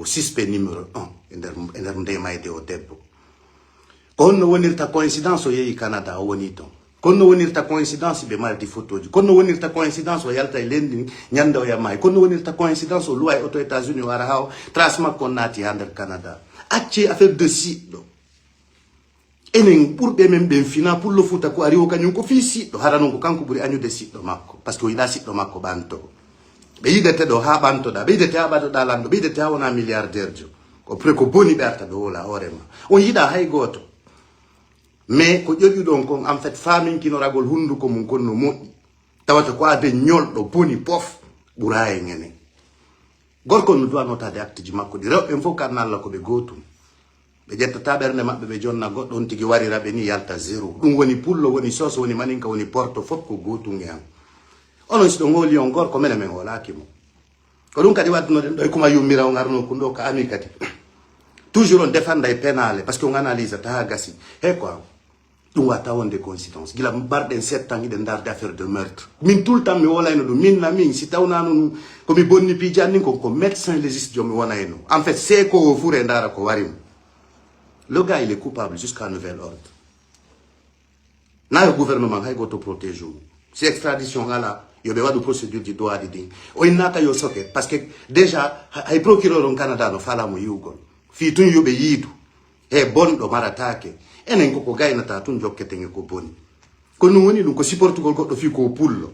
suspect numéro 1 ender ndeymayde o debbo ko honno wonirta coïncidence o yeehi Canada o woni ton kono wonirta coïncidence be maldi photoji kono wonirta coïncidence o yalta e lendi nyande o yamay kono wonirta coïncidence o luwa auto États-Unis o ara haw tracement ko nati hander Canada acci affaire de site enen ɓurɓe men ɓen fina pour le futa ko ari o kañum ko fi siɗɗo hara noon ko kanko ɓuuri añude siɗɗo makko par ce que o yiɗa siɗɗo makko ɓanto ɓe yidete ɗo ha ɓantoɗa ɓe yidete ha ɓatoɗa lanɗo ɓe yidete ha wona milliardaire jo ko pre ko boni ɓe arta ɗo wola hoorema on yiɗa hay goto mais ko ƴoƴu ɗon kon en fait faminkinoragol hunduko mum konno moƴƴi tawata ko ade ñolɗo boni pof ɓura e ŋene gorko no duwa notade acte ji makko ɗi rewɓe fof karna Allah ko ɓe gotum ɓe ƴettata ɓernde maɓɓe ɓe jonna goɗɗo on tigui wariraɓe ni yalta zéro ɗum woni pullo woni soso woni maninka woni porto fof ko gotum e am onon siɗo ngooli on gorko mene men holakimo ko ɗum kadi waddunoɗen ɗo e kuma yummira on arno kun ɗo ko ami kadi toujours on défenda e penale par ce que on analyse ta ha gasi he quoi ɗum watta wonde coïncidence gila mbarɗen 7 ans iɗen darde affaire de meurtre min tout le temps mi wolayno ɗum min na min si tawnano ɗum komi bonni piiji anni ko médecin légiste jomi wona e no en fait c'est ko o fure dara ko warimo le gars il est coupable jusqu'à nouvel ordre na yo gouvernement hay goto protège mum si extradition ala yoɓe waɗu procédure ji dowaɗi ɗin o innata yo soket par ce que déjà hay procureur on Canada no falamo yiwgol fi tun yoɓe yiidu e bonɗo maratake enen koko gaynata tun jokketen e ko boni ko ɗum woni ɗum ko supportugol goɗɗo fi ko pullo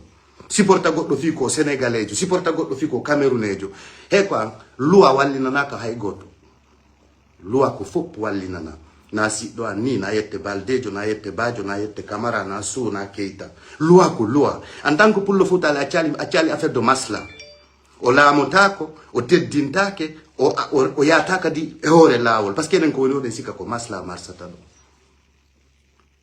supporta goɗɗo fi ko sénégalais supporta goɗɗo fi ko camerounejo he quoi loi wallinanaka hay goto loi ko fof wallinana na siɗɗo an ni na yette baldejo na yette bajo na yette camara na sou na keita loi ko loi en tant que pullo futale a cali affaire de masla o laamotako o teddintake o yataka di e hoore lawol par ce que enen ko woni oɗen sikka ko masla marsata ɗo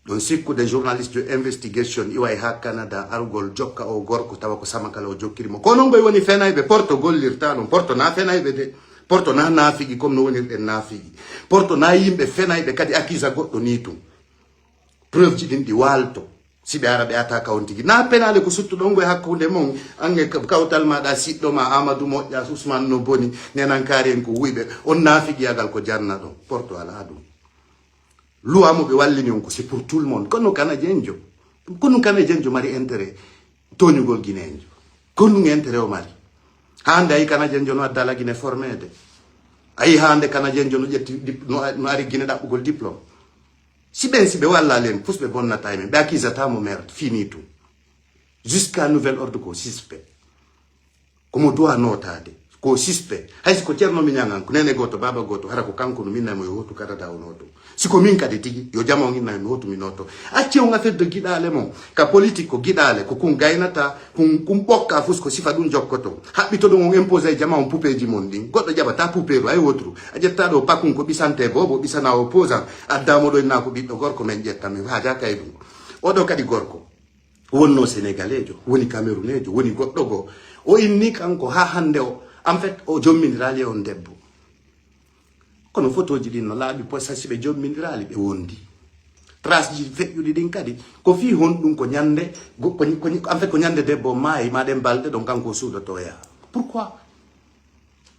ɗon sikkude journaliste jo investigation iwa ha Canada argol jokka o gorko tawa ko samakala o jokkirimo ko non goy woni fenayɓe porto gollirta non porto na fenayɓe de porto na naafigi comme no wonirɗen naafigi porto na yimɓe fenayɓe kadi accuse goɗɗo ni tum preuve ji ɗin ɗi walto si ɓe ara ɓe ata kawon tigui na penale ko suttuɗon goye hakkude mon ange kawtal maɗa siɗɗo ma Amadou Moƴƴa Ousmane no boni nenankari en ko wuyɓe on naafigi yagal ko janna ɗon porto ala ɗum loi mo ɓe wallini on ko c'est pour tout le monde kono canadien jo mari intérêt toñugol guinéen jo kono ɗum intérêt o mari hande ayi canadien jo no addala guine formede ayi hande canadien jo no ƴetti no ari guine ɗaɓɓugol diplôme si ɓe walla len pus ɓe bonnata men ɓe accusatamo merde fini tout jusqu'à nouvel ordre ko suspect komo dowa notade ko suspect haysi ko ceerno mi ñagan ko nene goto baba goto hara ko kanko no minnaymo yo hotu Canada o noto siko min kadi tigui yo jama o innayi mi hotu mi noto acci on affaire de guiɗale mon ka politique ko guiɗale ko kun gaynata kun ɓokka fus ko sifa ɗum jokkoto haɓɓito ɗum on imposé jama on poupeji mon ɗin goɗɗo jaɓata pouperu ay wotru a ƴetta ɗo pakkum ko ɓisante bobo ɓisana opposant addamo ɗo inna ko ɓiɗɗo gorko men ƴettami haja kay ɗum oɗo kadi gorko wonno sénégalais jo woni camerounejo woni goɗɗo go o inni kanko ha hande o en fait o jomminirali on debbo kono photoji ɗin no laaɓi posasi ɓe jomminirali ɓe wondi trace ji feƴƴuɗi ɗin kadi ko fi hon ɗum ko ñande en fait ko ñande debbo maayi maɗen balɗe ɗon kanko suudoto yaha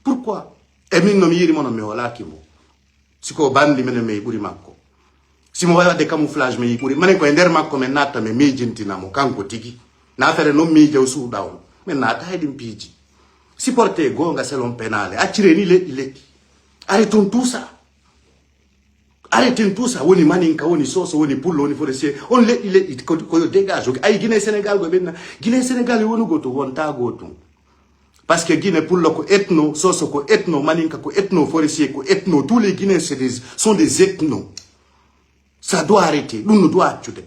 pourquoi e min nomi yirimo non mi holakimo siko bandi menen mi ɓuuri makko simo wawi wadde camouflage mi yi ɓuuri manen koye nder makko min natta mi miijintinamo kanko tigui na fere noon miijew suuɗa on min naata hayɗin piiji supporté gonga selon pénale accireni leɗɗi arrêtons tout ça woni maninka woni soso woni pullo woni forestier on leɗɗi koyo dégage ay Guinée Sénégal go ɓenna Guinée Sénégal woni goto wonta gotum parce que Guinée pullo ko ethno soso ko ethno maninka ko ethno forestier ko ethno tous les Guinéens sont des ethnos ça doit arrêter ɗum no doit accude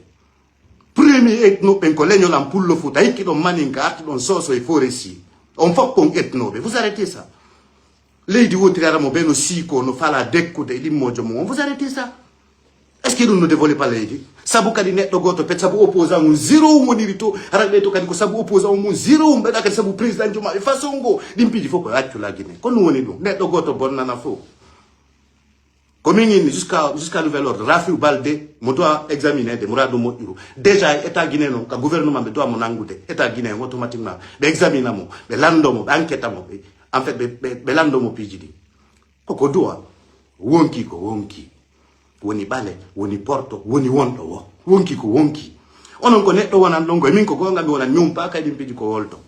premier ethno ɓen ko leñolam pullo futa hikki ɗon maninka arti ɗon soso e forestier on fof kon ethnoɓe vous arrêtez ça leydi wotiraramo ɓe no siiko no fala dekkude e ɗimmojo mum on vous arrêtez ça est ce que ɗum no développe leydi saabu kadi neɗɗo goto pet saabu opposant mum zéro woniri to ara ɓe to kadi ko saabu opposant mum zéro ɓeɗa kadi saabu président jomaɓe façon go ɗin piiji fof koye accula Guinée ko ɗum woni ɗum neɗɗo goto bonnana fof komin inni jusqu'à nouvel ordre Rafiu Balde mo doit examiner de mo raɗo moƴƴuru déjà état Guinée noon ka gouvernement ɓe doit mo nangude état Guinée automatiquement ɓe examina mo ɓe landomo ɓe enquête mo en fait ɓe landomo piiji ɗi koko duwa wonki ko wonki woni bale woni porto woni wondo wo wonki ko wonki onon ko neddo wonan longo min ko gonga mi wonan nyumpa kay dim piji ko wolto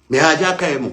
mi haja kay mo